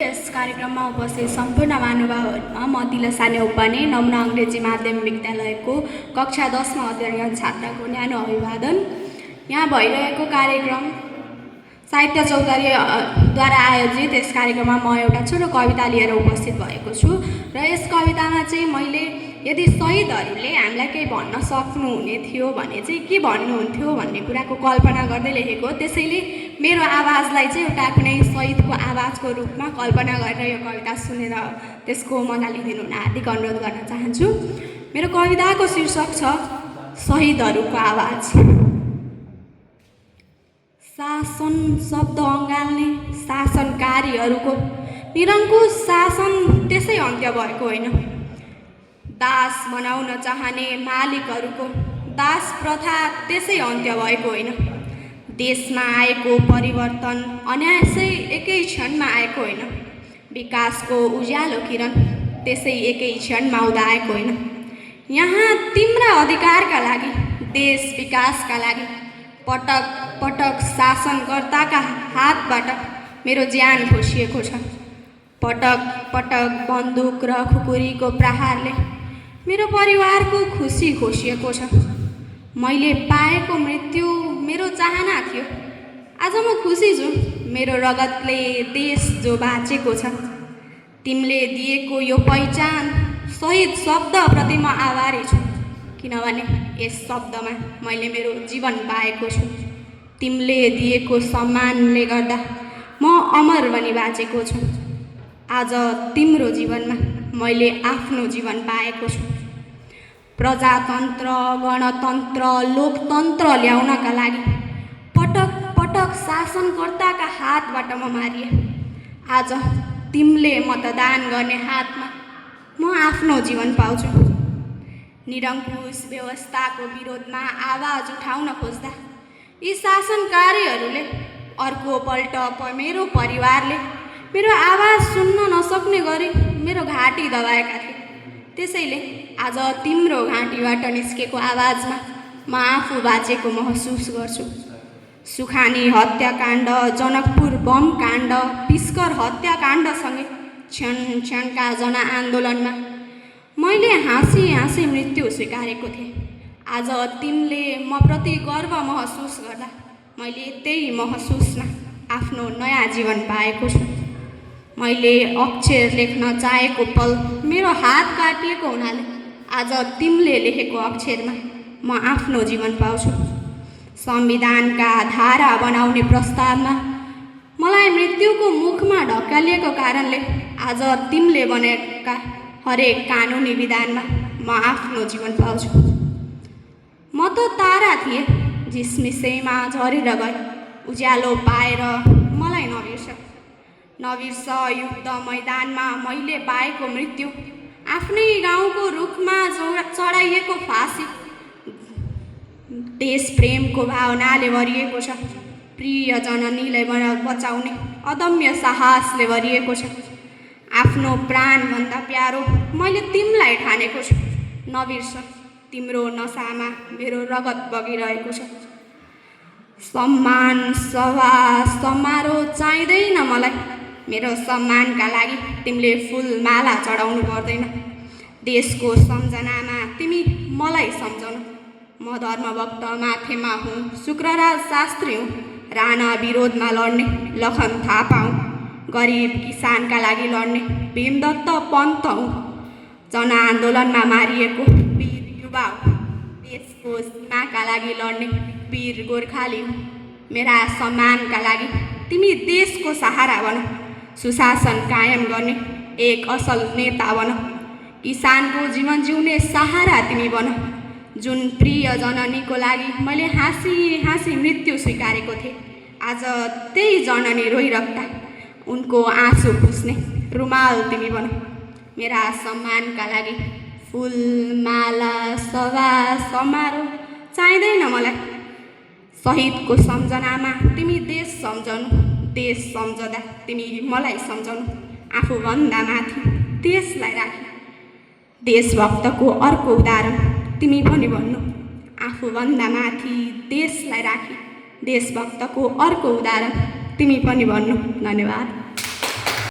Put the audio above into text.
यस कार्यक्रममा उपस्थित सम्पूर्ण महानुभावहरूमा म दिलसा नेउपाने नमुना अङ्ग्रेजी माध्यमिक विद्यालयको कक्षा 10मा अध्ययनरत छात्रको न्यानो अभिवादन। यहाँ भइरहेको कार्यक्रम साहित्य चौतारीद्वारा आयोजित यस कार्यक्रममा म एउटा छोटो कविता लिएर उपस्थित भएको छु र यस कवितामा चाहिँ मैले यदि शहीदहरूले हामीलाई केही भन्न सक्नुहुने थियो भने चाहिँ के भन्नुहुन्थ्यो भन्ने कुराको कल्पना गर्दै लेखेको। त्यसैले मेरो आवाजलाई चाहिँ एउटा कुनै शहीदको आवाजको रूपमा कल्पना गरेर यो कविता सुनेर त्यसको मजा लिदिनु हुन हार्दिक अनुरोध गर्न चाहन्छु। मेरो कविताको शीर्षक छ शहीदहरूको आवाज। शासन शब्द अँगाल्ने शासनकारीहरूको निरङ्कुश शासन त्यसै अन्त्य भएको होइन। दास बनाउन चाहने मालिकहरूको दास प्रथा त्यसै अन्त्य भएको होइन। देशमा आएको परिवर्तन अनायासै एकै क्षणमा आएको होइन। विकासको उज्यालो किरण त्यसै एकै क्षणमा आउँदा आएको होइन। यहाँ तिम्रा अधिकारका लागि देश विकासका लागि पटक पटक शासनकर्ताका हातबाट मेरो ज्यान खोसिएको छ। पटक पटक बन्दुक र खुकुरीको प्रहारले मेरो परिवारको खुसी खोसिएको छ। मैले पाएको मृत्यु मेरो चाहना थियो। आज म खुसी छु मेरो रगतले देश जो बाँचेको छ। तिमीले दिएको यो पहिचान शहीद शब्दप्रति म आभारी छु, किनभने यस शब्दमा मैले मेरो जीवन पाएको छु। तिमीले दिएको सम्मानले गर्दा म अमर बनी बाँचेको छु। आज तिम्रो जीवनमा मैले आफ्नो जीवन पाएको छु। प्रजातन्त्र गणतन्त्र लोकतन्त्र ल्याउनका लागि पटक पटक शासनकर्ताका हातबाट म मारिए। आज तिमीले मतदान गर्ने हातमा म आफ्नो जीवन पाउँछु। निरङ्कुश व्यवस्थाको विरोधमा आवाज उठाउन खोज्दा यी शासनकारीहरूले अर्कोपल्ट मेरो परिवारले मेरो आवाज सुन्न नसक्ने गरी मेरो घाँटी दबाएका थिए। त्यसैले आज तिम्रो घाँटीबाट निस्केको आवाजमा म आफू बाँचेको महसुस गर्छु। सुखानी हत्याकाण्ड, जनकपुर बम काण्ड, पिस्कर हत्याकाण्डसँगै क्षण क्षणका जनआन्दोलनमा मैले हाँसी हाँसी मृत्यु स्वीकारेको थिएँ। आज तिमीले म प्रति गर्व महसुस गर्दा मैले त्यही महसुसमा आफ्नो नयाँ जीवन पाएको छु। मैले अक्षर लेख्न चाहेको पल मेरो हात काटिएको हुनाले आज तिमीले लेखेको अक्षरमा म आफ्नो जीवन पाउँछु। संविधानका धारा बनाउने प्रस्तावमा मलाई मृत्युको मुखमा ढकालिएको कारणले आज तिमीले बनाएका हरेक कानुनी विधानमा म आफ्नो जीवन पाउँछु। म त तारा थिएँ झिसमिसैमा झरेर गए। उज्यालो पाएर मलाई नबिर्स युद्ध मैदानमा मैले पाएको मृत्यु, आफ्नै गाउँको रुखमा चढाइएको फाँसी देश प्रेमको भावनाले भरिएको छ। प्रिय जननीलाई बचाउने अदम्य साहसले भरिएको छ। आफ्नो प्राणभन्दा प्यारो मैले तिमीलाई ठानेको छु। नबिर्स तिम्रो नसामा मेरो रगत बगिरहेको छ। सम्मान सभा समारोह चाहिँदैन मलाई। मेरो सम्मानका लागि तिमीले फुलमाला चढाउनु पर्दैन। देशको सम्झनामा तिमी मलाई सम्झाउनु। म धर्मभक्त माथेमा हुँ, शुक्रराज शास्त्री हुँ, राणा विरोधमा लड्ने लखन थापा हुँ, गरिब किसानका लागि लड्ने भीमदत्त पन्त हुँ, जनआन्दोलनमा मारिएको वीर युवा हुँ, देशको सीमाका लागि लड्ने वीर गोर्खाली हुँ। मेरा सम्मानका लागि तिमी देशको सहारा बन। सुशासन कायम गर्ने एक असल नेता बन। किसानको जीवन जिउने सहारा तिमी बन। जुन प्रिय जननीको लागि मैले हाँसी हाँसी मृत्यु स्वीकारेको थिएँ, आज त्यही जननी रोइरहँदा उनको आँसु पुस्ने रुमाल तिमी बन। मेरा सम्मानका लागि फुलमाला सभा समारोह चाहिँदैन मलाई। शहीदको सम्झनामा तिमी देश सम्झनु, देश सम्झँदा तिमी मलाई सम्झनु। आफूभन्दा माथि देशलाई राखी देशभक्तको अर्को उदाहरण तिमी पनि भन्नु। आफूभन्दा माथि देशलाई राखी देशभक्तको अर्को उदाहरण तिमी पनि भन्नु। धन्यवाद।